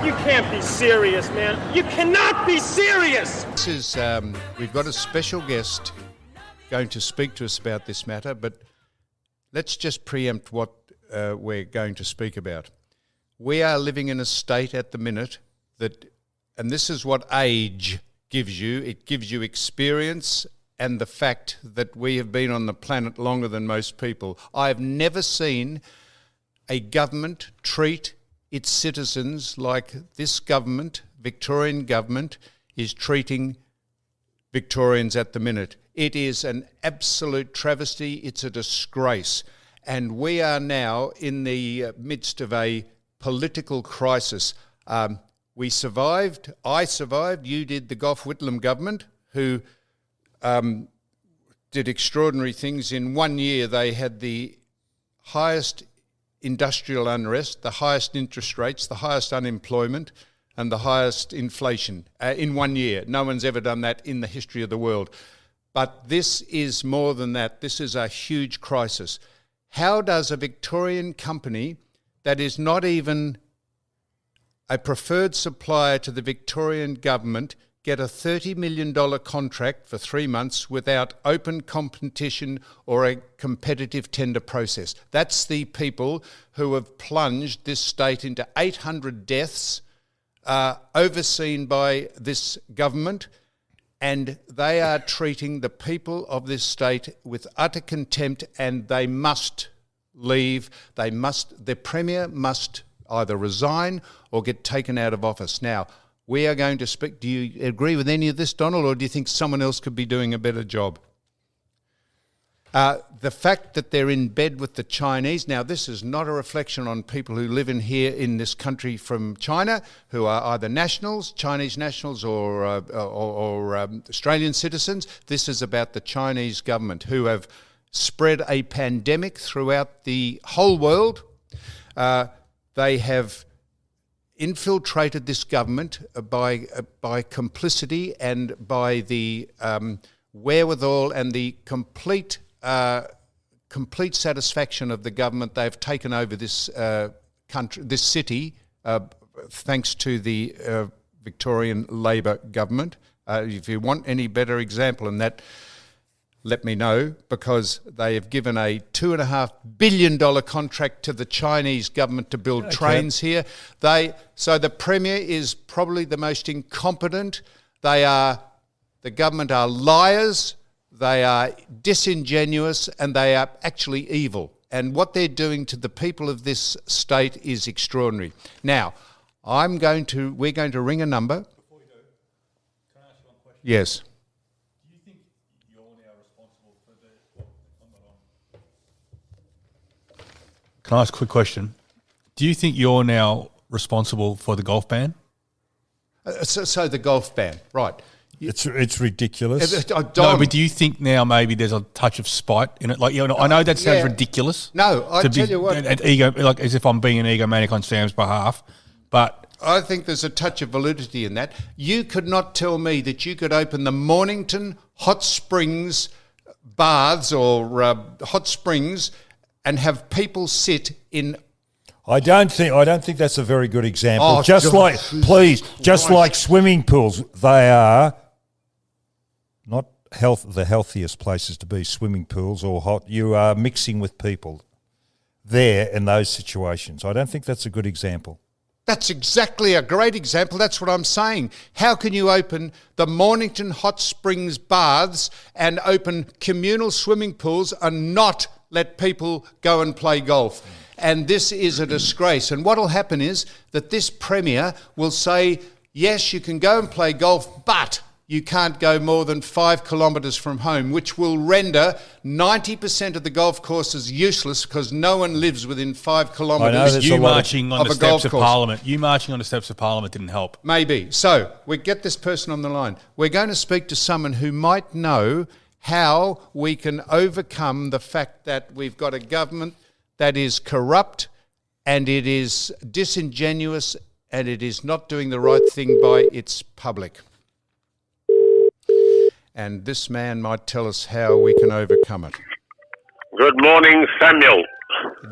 You can't be serious, man. You cannot be serious! This is, we've got a special guest going to speak to us about this matter, but let's just preempt what we're going to speak about. We are living in a state at the minute that, and this is what age gives you, it gives you experience and the fact that we have been on the planet longer than most people. I have never seen a government treat its citizens like this government, Victorian government, is treating Victorians at the minute. It is an absolute travesty. It's a disgrace. And we are now in the midst of a political crisis. We survived. I survived. You did. The Gough Whitlam government, who did extraordinary things. In 1 year, they had the highest industrial unrest, the highest interest rates, the highest unemployment, and the highest inflation in 1 year. No one's ever done that in the history of the world. But this is more than that. This is a huge crisis. How does a Victorian company that is not even a preferred supplier to the Victorian government get a $30 million contract for 3 months without open competition or a competitive tender process? That's the people who have plunged this state into 800 deaths overseen by this government, and they are treating the people of this state with utter contempt, and they must leave. The Premier must either resign or get taken out of office. Now, we are going to speak. Do you agree with any of this, Donald, or do you think someone else could be doing a better job? The fact that they're in bed with the Chinese, now this is not a reflection on people who live here in this country from China, who are either nationals, Chinese nationals, or Australian citizens. This is about the Chinese government, who have spread a pandemic throughout the whole world. They have infiltrated this government by complicity and by the wherewithal and the complete satisfaction of the government. They've taken over this country, this city, thanks to the Victorian Labor government. If you want any better example than that, let me know, because they have given a $2.5 billion contract to the Chinese government to build trains here. So the Premier is probably the most incompetent. The government are liars, they are disingenuous, and they are actually evil. And what they're doing to the people of this state is extraordinary. Now, we're going to ring a number. Before you do, can I ask you one question? Yes. Can I ask a quick question? Do you think you're now responsible for the golf ban? So the golf ban, right. It's ridiculous. No, but do you think now maybe there's a touch of spite in it? Like, you know, I know that sounds ridiculous. No, I tell you what. An ego, like as if I'm being an egomaniac on Sam's behalf, but I think there's a touch of validity in that. You could not tell me that you could open the Mornington Hot Springs baths or hot springs and have people sit in. I don't think that's a very good example. Oh, just like swimming pools, they are not the healthiest places to be. Swimming pools or hot, you are mixing with people there in those situations. I don't think that's a good example. That's exactly a great example. That's what I'm saying. How can you open the Mornington Hot Springs baths and open communal swimming pools and not let people go and play golf? And this is a disgrace. And what will happen is that this Premier will say, yes, you can go and play golf, but you can't go more than 5 kilometres from home, which will render 90% of the golf courses useless because no one lives within 5 kilometres you marching on of the a golf steps of course. Parliament. You marching on the steps of Parliament didn't help. Maybe. So we get this person on the line. We're going to speak to someone who might know how we can overcome the fact that we've got a government that is corrupt and it is disingenuous and it is not doing the right thing by its public. And this man might tell us how we can overcome it. Good morning, Samuel.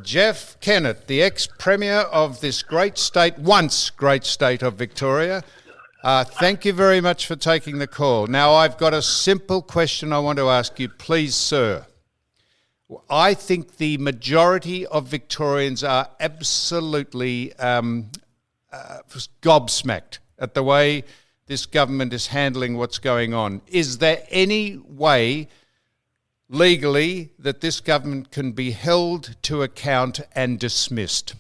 Jeff Kennett, the ex-Premier of this great state, once great state of Victoria. Thank you very much for taking the call. Now, I've got a simple question I want to ask you, please, sir. I think the majority of Victorians are absolutely gobsmacked at the way this government is handling what's going on. Is there any way legally that this government can be held to account and dismissed?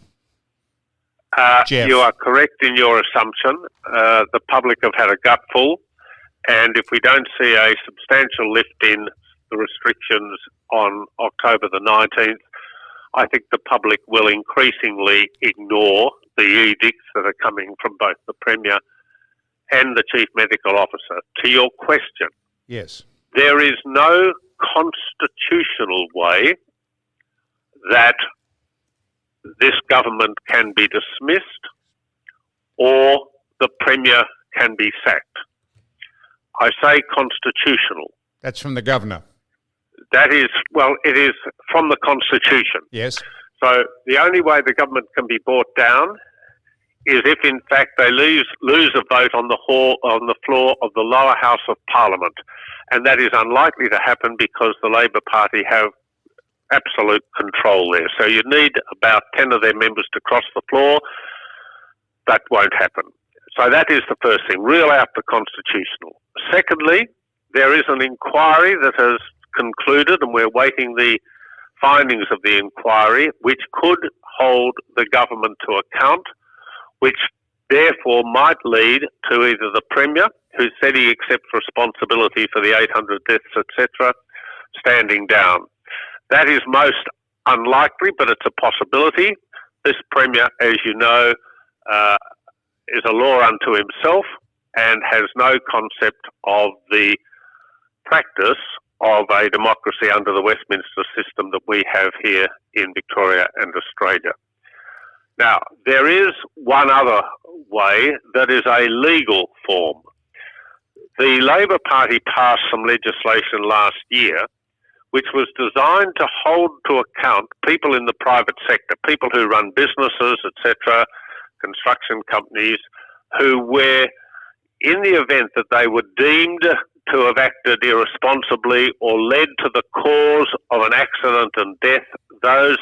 Jeff. You are correct in your assumption. The public have had a gutful, and if we don't see a substantial lift in the restrictions on October the 19th, I think the public will increasingly ignore the edicts that are coming from both the Premier and the Chief Medical Officer. To your question, Yes. there is no constitutional way that this government can be dismissed or the Premier can be sacked. I say constitutional. That's from the governor. That is, well, it is from the Constitution. Yes. So the only way the government can be brought down is if, in fact, they lose a vote on the floor of the lower house of Parliament, and that is unlikely to happen because the Labor Party have absolute control there. So you need about 10 of their members to cross the floor. That won't happen. So that is the first thing. Rule out the constitutional. Secondly, there is an inquiry that has concluded, and we're waiting the findings of the inquiry, which could hold the government to account, which therefore might lead to either the Premier, who said he accepts responsibility for the 800 deaths, etc., standing down. That is most unlikely, but it's a possibility. This Premier, as you know, is a law unto himself and has no concept of the practice of a democracy under the Westminster system that we have here in Victoria and Australia. Now, there is one other way that is a legal form. The Labor Party passed some legislation last year which was designed to hold to account people in the private sector, people who run businesses, etc., construction companies, who were, in the event that they were deemed to have acted irresponsibly or led to the cause of an accident and death, those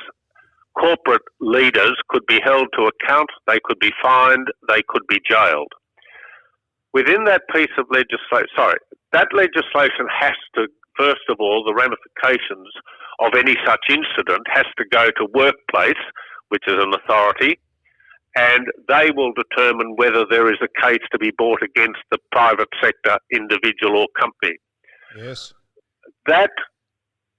corporate leaders could be held to account, they could be fined, they could be jailed. Within that piece of legislation, that legislation has to, first of all, the ramifications of any such incident has to go to workplace, which is an authority, and they will determine whether there is a case to be brought against the private sector, individual or company. Yes. That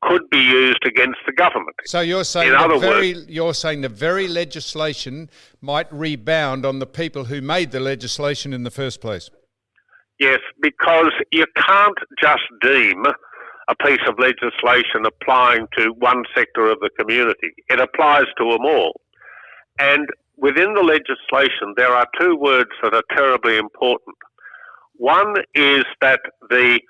could be used against the government. So you're saying the very legislation might rebound on the people who made the legislation in the first place. Yes, because you can't just deem a piece of legislation applying to one sector of the community. It applies to them all. And within the legislation, there are two words that are terribly important. One is that the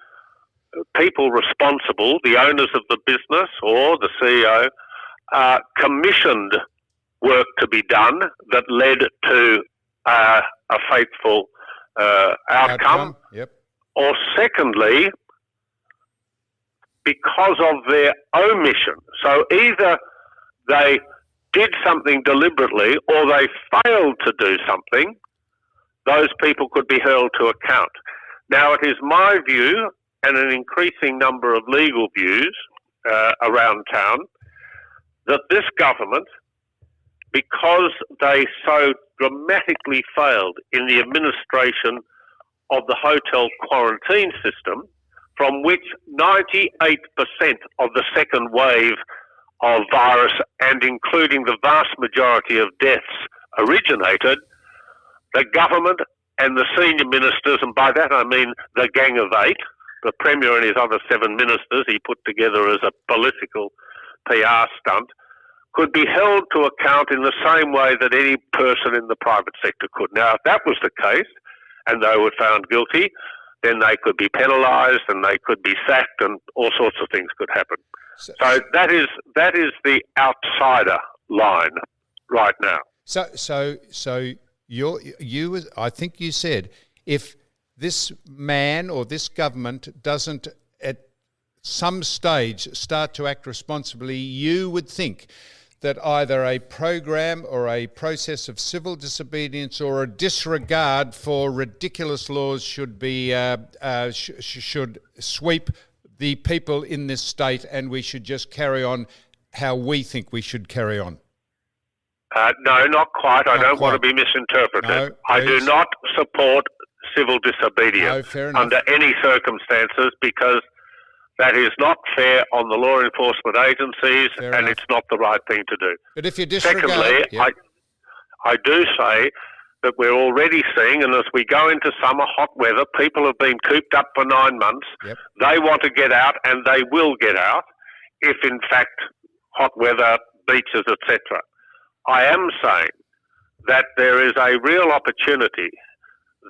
people responsible, the owners of the business or the CEO, commissioned work to be done that led to a fateful outcome. Yep. Or secondly, because of their omission. So either they did something deliberately or they failed to do something, those people could be held to account. Now, it is my view, and an increasing number of legal views around town, that this government, because they so dramatically failed in the administration of the hotel quarantine system, from which 98% of the second wave of virus, and including the vast majority of deaths, originated, the government and the senior ministers, and by that I mean the Gang of Eight, the Premier and his other 7 ministers he put together as a political PR stunt, could be held to account in the same way that any person in the private sector could. Now, if that was the case, and they were found guilty, then they could be penalised and they could be sacked and all sorts of things could happen. So that is the outsider line right now. So you I think you said if this man or this government doesn't at some stage start to act responsibly, you would think that either a program or a process of civil disobedience or a disregard for ridiculous laws should be should sweep the people in this state, and we should just carry on how we think we should carry on. No, not quite. I don't want to quite. be misinterpreted. No, I do please. not support civil disobedience No, fair enough. under any circumstances, because that is not fair on the law enforcement agencies, Fair and enough. it's not the right thing to do. But if you disregard... Secondly, Yep. I do say that we're already seeing, and as we go into summer hot weather, people have been cooped up for 9 months. Yep. They want to get out, and they will get out if, in fact, hot weather, beaches, etc. I am saying that there is a real opportunity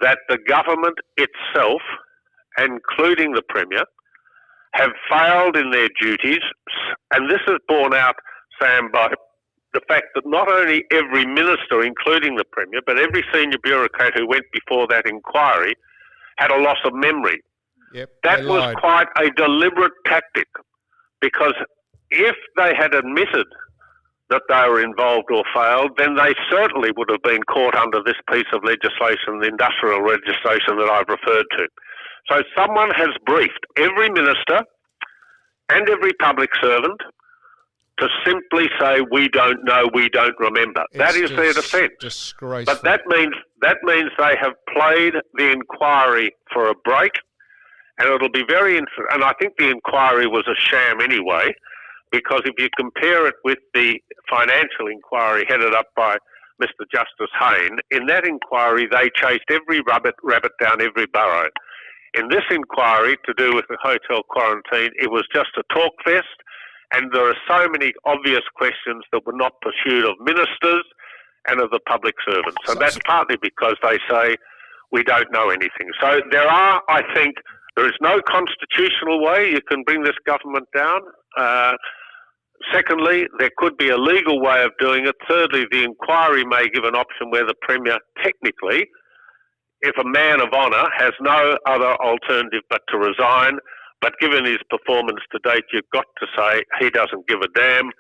that the government itself, including the Premier, have failed in their duties, and this is borne out, Sam, by the fact that not only every minister, including the Premier, but every senior bureaucrat who went before that inquiry had a loss of memory. Yep, That they was lied. quite a deliberate tactic, because if they had admitted that they were involved or failed, then they certainly would have been caught under this piece of legislation, the industrial legislation that I've referred to. So someone has briefed every minister and every public servant to simply say, we don't know, we don't remember. That is their defence. Disgraceful. But that means they have played the inquiry for a break, and it'll be very interesting. And I think the inquiry was a sham anyway, because if you compare it with the financial inquiry headed up by Mr. Justice Hayne, in that inquiry they chased every rabbit down every burrow. In this inquiry, to do with the hotel quarantine, it was just a talk fest, and there are so many obvious questions that were not pursued of ministers and of the public servants. And that's partly because they say we don't know anything. So I think, there is no constitutional way you can bring this government down. Secondly, there could be a legal way of doing it. Thirdly, the inquiry may give an option where the Premier, technically, if a man of honour has no other alternative but to resign, but given his performance to date, you've got to say he doesn't give a damn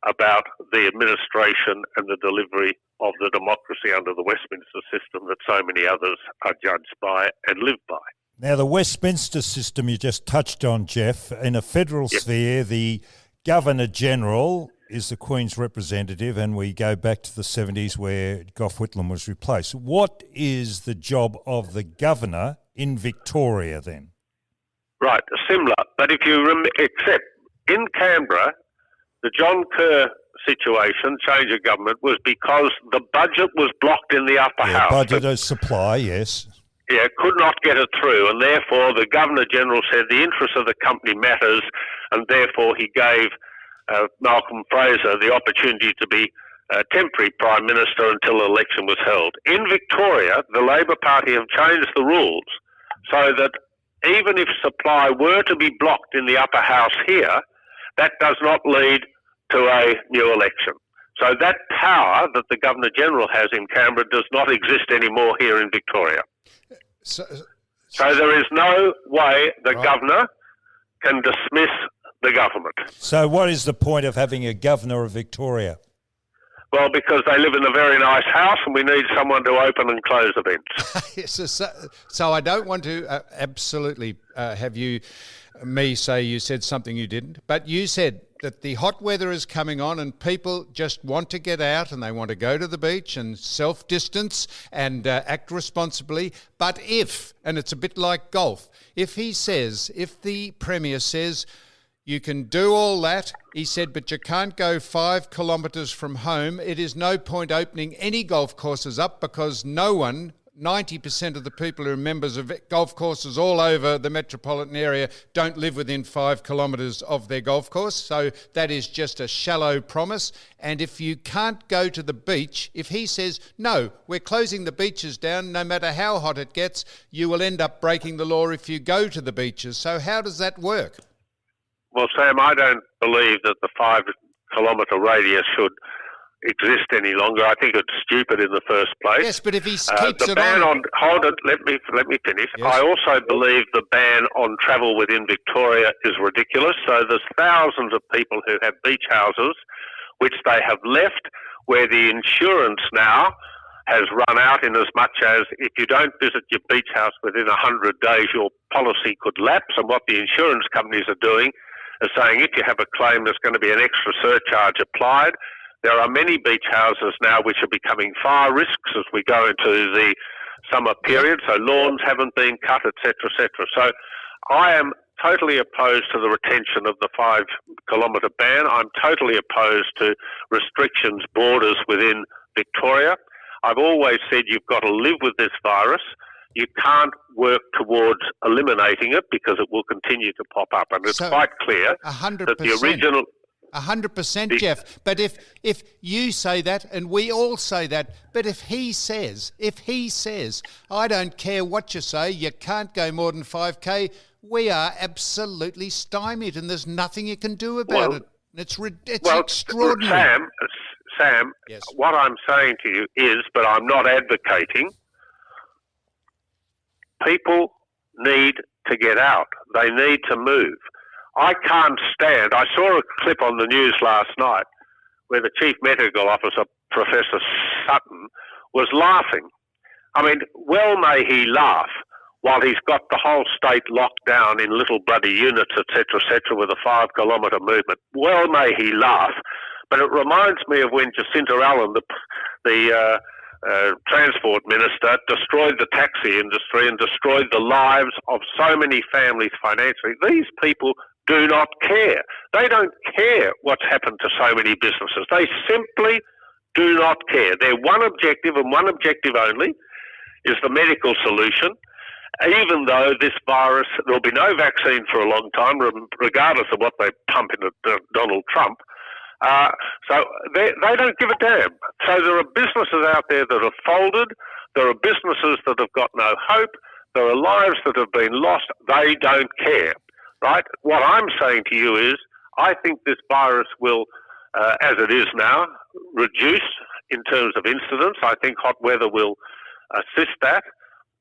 about the administration and the delivery of the democracy under the Westminster system that so many others are judged by and live by. Now, the Westminster system you just touched on, Jeff, in a federal sphere, the Governor-General is the Queen's representative, and we go back to the 70s where Gough Whitlam was replaced. What is the job of the Governor in Victoria then? Right, similar. But if you except in Canberra, the John Kerr situation, change of government, was because the budget was blocked in the upper house. Budget as supply, yes. Yeah, could not get it through, and therefore the Governor-General said the interests of the company matters, and therefore he gave Malcolm Fraser the opportunity to be temporary Prime Minister until the election was held. In Victoria, the Labor Party have changed the rules so that even if supply were to be blocked in the upper house here, that does not lead to a new election. So that power that the Governor-General has in Canberra does not exist anymore here in Victoria. So there is no way the Governor can dismiss the government. So what is the point of having a Governor of Victoria? Well, because they live in a very nice house and we need someone to open and close events. So I don't want to absolutely have me say you said something you didn't, but you said that the hot weather is coming on and people just want to get out and they want to go to the beach and self-distance and act responsibly. But and it's a bit like golf, if the Premier says, you can do all that, he said, but you can't go 5 kilometres from home. It is no point opening any golf courses up because 90% of the people who are members of golf courses all over the metropolitan area don't live within 5 kilometres of their golf course. So that is just a shallow promise. And if you can't go to the beach, if he says, no, we're closing the beaches down, no matter how hot it gets, you will end up breaking the law if you go to the beaches. So how does that work? Well, Sam, I don't believe that the 5 kilometre radius should exist any longer. I think it's stupid in the first place. Yes, but if he keeps the it ban on... hold it, let me finish. Yes. I also believe the ban on travel within Victoria is ridiculous. So there's thousands of people who have beach houses which they have left, where the insurance now has run out, in as much as if you don't visit your beach house within 100 days, your policy could lapse. And what the insurance companies are doing is saying if you have a claim, there's going to be an extra surcharge applied. There are many beach houses now which are becoming fire risks as we go into the summer period, so lawns haven't been cut, etc., etc. So I am totally opposed to the retention of the 5-kilometre ban. I'm totally opposed to restrictions, borders within Victoria. I've always said you've got to live with this virus. You can't work towards eliminating it because it will continue to pop up. And it's quite clear 100%. that the original... 100%, Jeff. But if you say that, and we all say that, but if he says, I don't care what you say, you can't go more than 5K, we are absolutely stymied, and there's nothing you can do about it. It's extraordinary. Sam, yes. What I'm saying to you is, but I'm not advocating, people need to get out. They need to move. I can't stand... I saw a clip on the news last night where the Chief Medical Officer, Professor Sutton, was laughing. I mean, well may he laugh while he's got the whole state locked down in little bloody units, etc., with a 5-kilometre movement. Well may he laugh. But it reminds me of when Jacinta Allen, the Transport Minister, destroyed the taxi industry and destroyed the lives of so many families financially. These people do not care. They don't care what's happened to so many businesses. They simply do not care. Their one objective, and one objective only, is the medical solution. Even though this virus, there'll be no vaccine for a long time, regardless of what they pump into Donald Trump. So they don't give a damn. So there are businesses out there that are folded. There are businesses that have got no hope. There are lives that have been lost. They don't care, right? What I'm saying to you is I think this virus will, as it is now, reduce in terms of incidence. I think hot weather will assist that.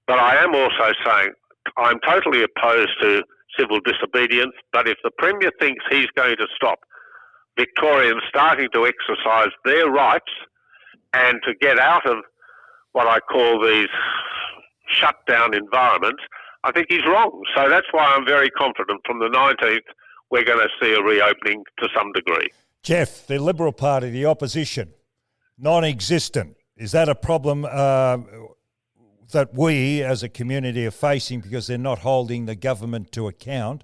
But I am also saying I'm totally opposed to civil disobedience. But if the Premier thinks he's going to stop Victorians starting to exercise their rights and to get out of what I call these shutdown environments, I think he's wrong. So that's why I'm very confident from the 19th we're going to see a reopening to some degree. Jeff, the Liberal Party, the opposition, non-existent. Is that a problem that we as a community are facing because they're not holding the government to account?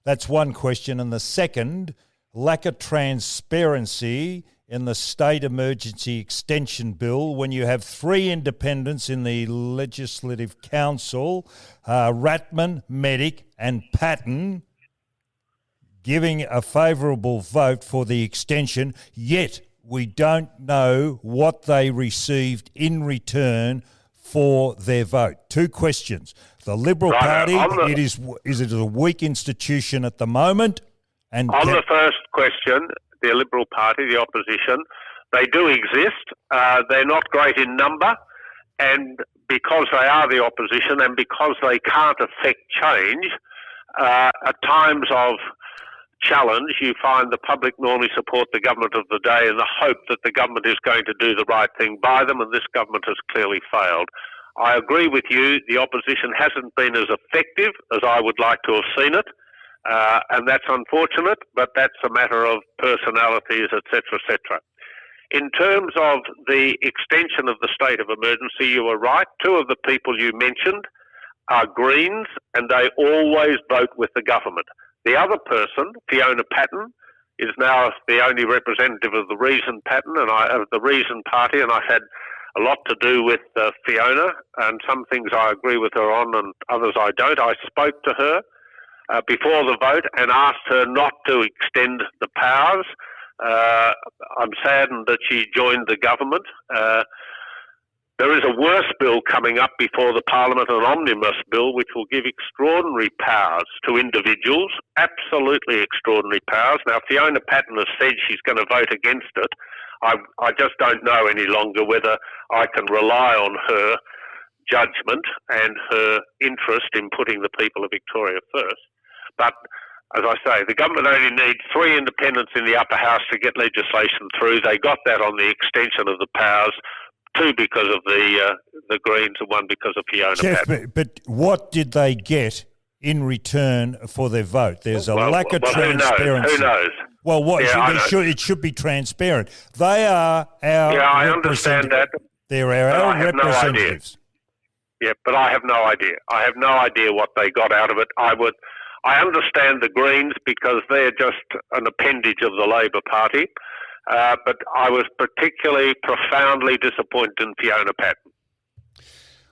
That's one question. And the second, lack of transparency in the state emergency extension bill when you have 3 independents in the Legislative Council, Ratman, Medic and Patton, giving a favourable vote for the extension, yet we don't know what they received in return for their vote. 2 questions. The Liberal Party, is it a weak institution at the moment? And on the first question, the Liberal Party, the opposition, they do exist. They're not great in number, and because they are the opposition and because they can't affect change, at times of challenge, you find the public normally support the government of the day in the hope that the government is going to do the right thing by them, and this government has clearly failed. I agree with you, the opposition hasn't been as effective as I would like to have seen it. And that's unfortunate, but that's a matter of personalities, etc., etc. In terms of the extension of the state of emergency, you are right. 2 of the people you mentioned are Greens, and they always vote with the government. The other person, Fiona Patton, is now the only representative of the Reason Party, and I had a lot to do with Fiona, and some things I agree with her on, and others I don't. I spoke to her before the vote and asked her not to extend the powers. I'm saddened that she joined the government. There is a worse bill coming up before the Parliament, an omnibus bill, which will give extraordinary powers to individuals, absolutely extraordinary powers. Now, Fiona Patton has said she's going to vote against it. I just don't know any longer whether I can rely on her judgment and her interest in putting the people of Victoria first. But as I say, the government only needs 3 independents in the upper house to get legislation through. They got that on the extension of the powers, 2 because of the Greens and 1 because of Fiona Jeff, Patten. but what did they get in return for their vote? There's a lack of transparency. Who knows? Well, what Yeah, it should be transparent. They are our I understand that. They're our representatives. Yeah, but I have no idea. I have no idea what they got out of it. I understand the Greens because they're just an appendage of the Labor Party, but I was particularly profoundly disappointed in Fiona Patten.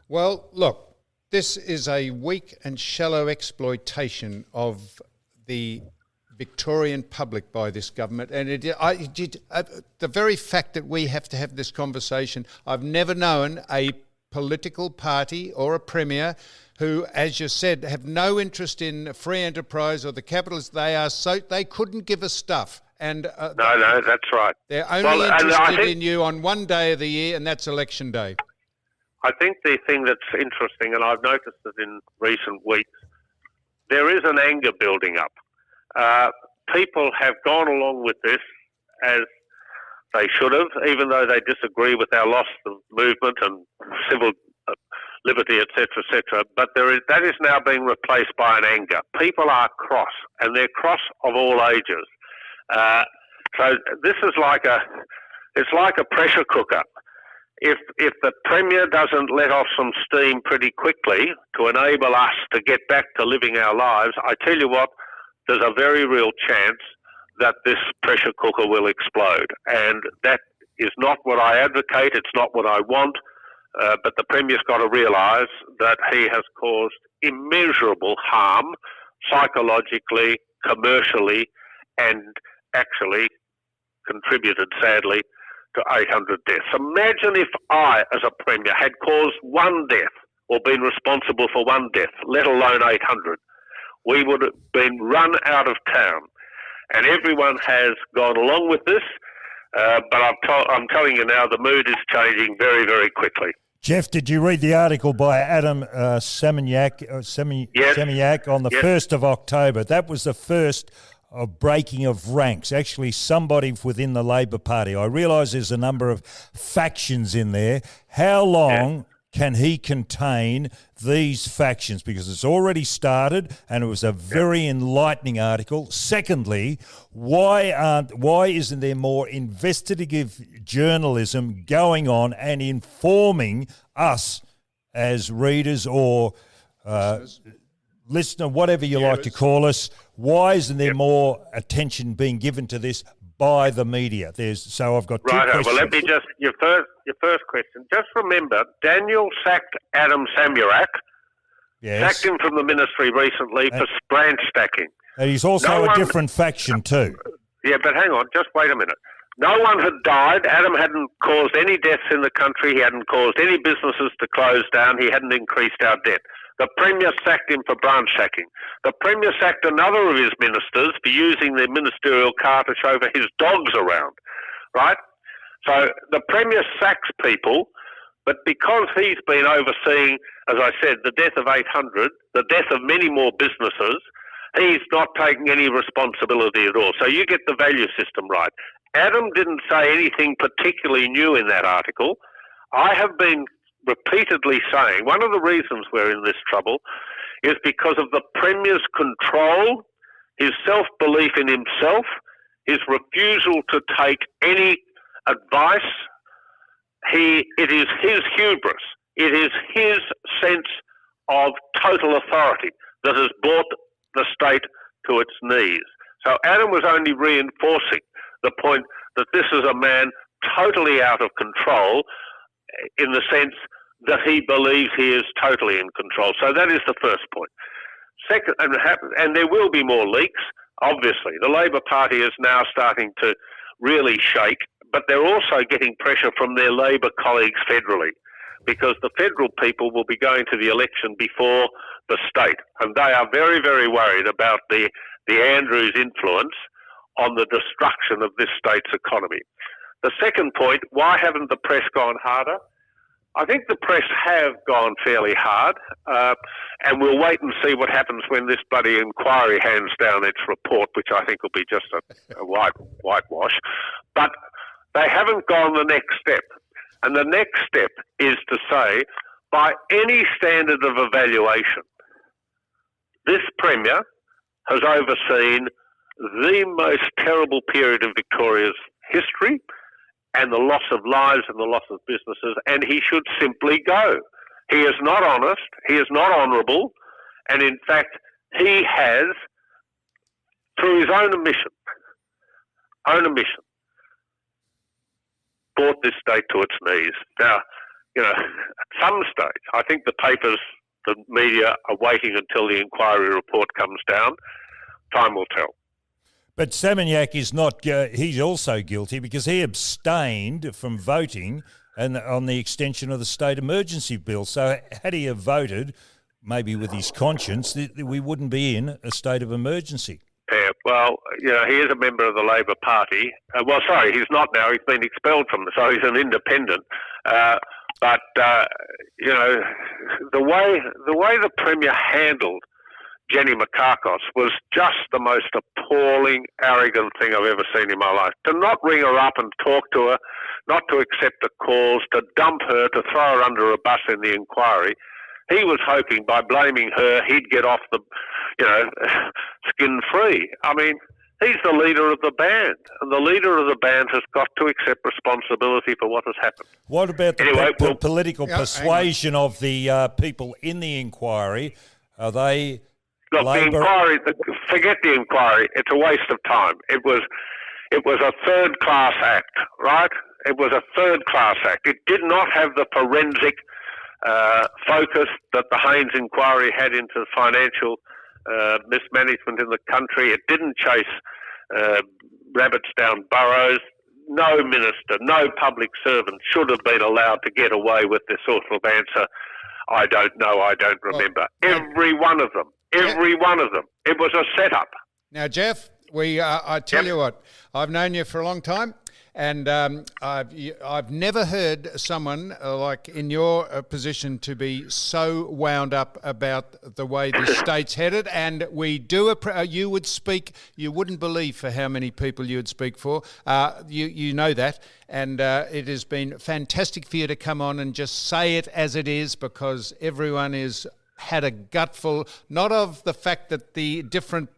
Well, look, this is a weak and shallow exploitation of the Victorian public by this government, and the very fact that we have to have this conversation, I've never known a political party or a premier who, as you said, have no interest in free enterprise or the capitalists. They couldn't give a stuff. And no, that's right. They're only interested in you on one day of the year, and that's election day. I think the thing that's interesting, and I've noticed it in recent weeks, there is an anger building up. People have gone along with this as they should have, even though they disagree with our loss of movement and civil liberty, etc., etc. But that is now being replaced by an anger. People are cross, and they're cross of all ages. So this is like a pressure cooker. If the Premier doesn't let off some steam pretty quickly to enable us to get back to living our lives, I tell you what, there's a very real chance that this pressure cooker will explode. And that is not what I advocate, it's not what I want, but the Premier's got to realise that he has caused immeasurable harm psychologically, commercially, and actually contributed, sadly, to 800 deaths. Imagine if I, as a Premier, had caused 1 death or been responsible for 1 death, let alone 800. We would have been run out of town. And everyone has gone along with this, but I'm telling you now, the mood is changing very, very quickly. Jeff, did you read the article by Adam Semeniak on the 1st of October? That was the first of breaking of ranks, actually somebody within the Labor Party. I realise there's a number of factions in there. How long can he contain these factions? Because it's already started and it was a very enlightening article. Secondly, why isn't there more investigative journalism going on and informing us as readers or listener, whatever you like to call us? Why isn't there more attention being given to this by the media? So I've got two questions. Well, let me just, your first question, just remember, Daniel sacked Adam Samurak, sacked him from the ministry recently for branch stacking. And he's also a different faction too. Yeah, but hang on, just wait a minute. No one had died. Adam hadn't caused any deaths in the country. He hadn't caused any businesses to close down. He hadn't increased our debt. The Premier sacked him for branch sacking. The Premier sacked another of his ministers for using the ministerial car to chauffeur his dogs around, right? So the Premier sacks people, but because he's been overseeing, as I said, the death of 800, the death of many more businesses, he's not taking any responsibility at all. So you get the value system right. Adam didn't say anything particularly new in that article. I have been repeatedly saying one of the reasons we're in this trouble is because of the Premier's control, his self-belief in himself, his refusal to take any advice. It is his hubris. It is his sense of total authority that has brought the state to its knees. So Adam was only reinforcing the point that this is a man totally out of control in the sense that he believes he is totally in control. So that is the first point. Second, and there will be more leaks, obviously. The Labor Party is now starting to really shake, but they're also getting pressure from their Labor colleagues federally, because the federal people will be going to the election before the state, and they are very, very worried about the Andrews influence on the destruction of this state's economy. The second point, why haven't the press gone harder? I think the press have gone fairly hard, and we'll wait and see what happens when this bloody inquiry hands down its report, which I think will be just a whitewash. But they haven't gone the next step. And the next step is to say, by any standard of evaluation, this Premier has overseen the most terrible period of Victoria's history, and the loss of lives and the loss of businesses, and he should simply go. He is not honest, he is not honourable, and in fact, he has, through his own admission, brought this state to its knees. Now, at some stage, I think the papers, the media are waiting until the inquiry report comes down. Time will tell. But Seminyak is not. He's also guilty because he abstained from voting and on the extension of the state emergency bill. So had he have voted, maybe with his conscience, we wouldn't be in a state of emergency. Yeah, well, he is a member of the Labor Party. He's not now. He's been expelled from it, so he's an independent. But the way the Premier handled Jenny Mikakos was just the most appalling, arrogant thing I've ever seen in my life. To not ring her up and talk to her, not to accept the calls, to dump her, to throw her under a bus in the inquiry. He was hoping by blaming her he'd get off the, skin-free. I mean, he's the leader of the band, and the leader of the band has got to accept responsibility for what has happened. What about the political persuasion of the people in the inquiry? Are they... Look, Labor. The inquiry, forget the inquiry. It's a waste of time. It was a third-class act, right? It was a third-class act. It did not have the forensic focus that the Haynes inquiry had into financial mismanagement in the country. It didn't chase rabbits down burrows. No minister, no public servant should have been allowed to get away with this sort of answer. I don't know, I don't remember. Every one of them. Every one of them. It was a setup. Now, Jeff, I tell you what, I've known you for a long time, and I've never heard someone like in your position to be so wound up about the way the state's headed. And we do. You would speak. You wouldn't believe for how many people you would speak for. You know that, and it has been fantastic for you to come on and just say it as it is, because everyone had a gutful, not of the fact that the different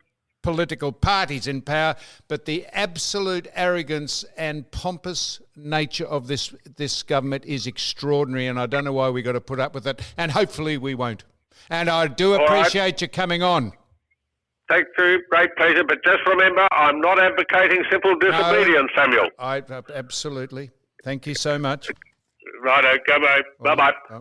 political parties in power, but the absolute arrogance and pompous nature of this government is extraordinary, and I don't know why we got to put up with it, and hopefully we won't. And I do appreciate you coming on. Thank you, great pleasure, but just remember, I'm not advocating simple disobedience, Samuel. Absolutely. Thank you so much. Righto, go bye. Bye-bye.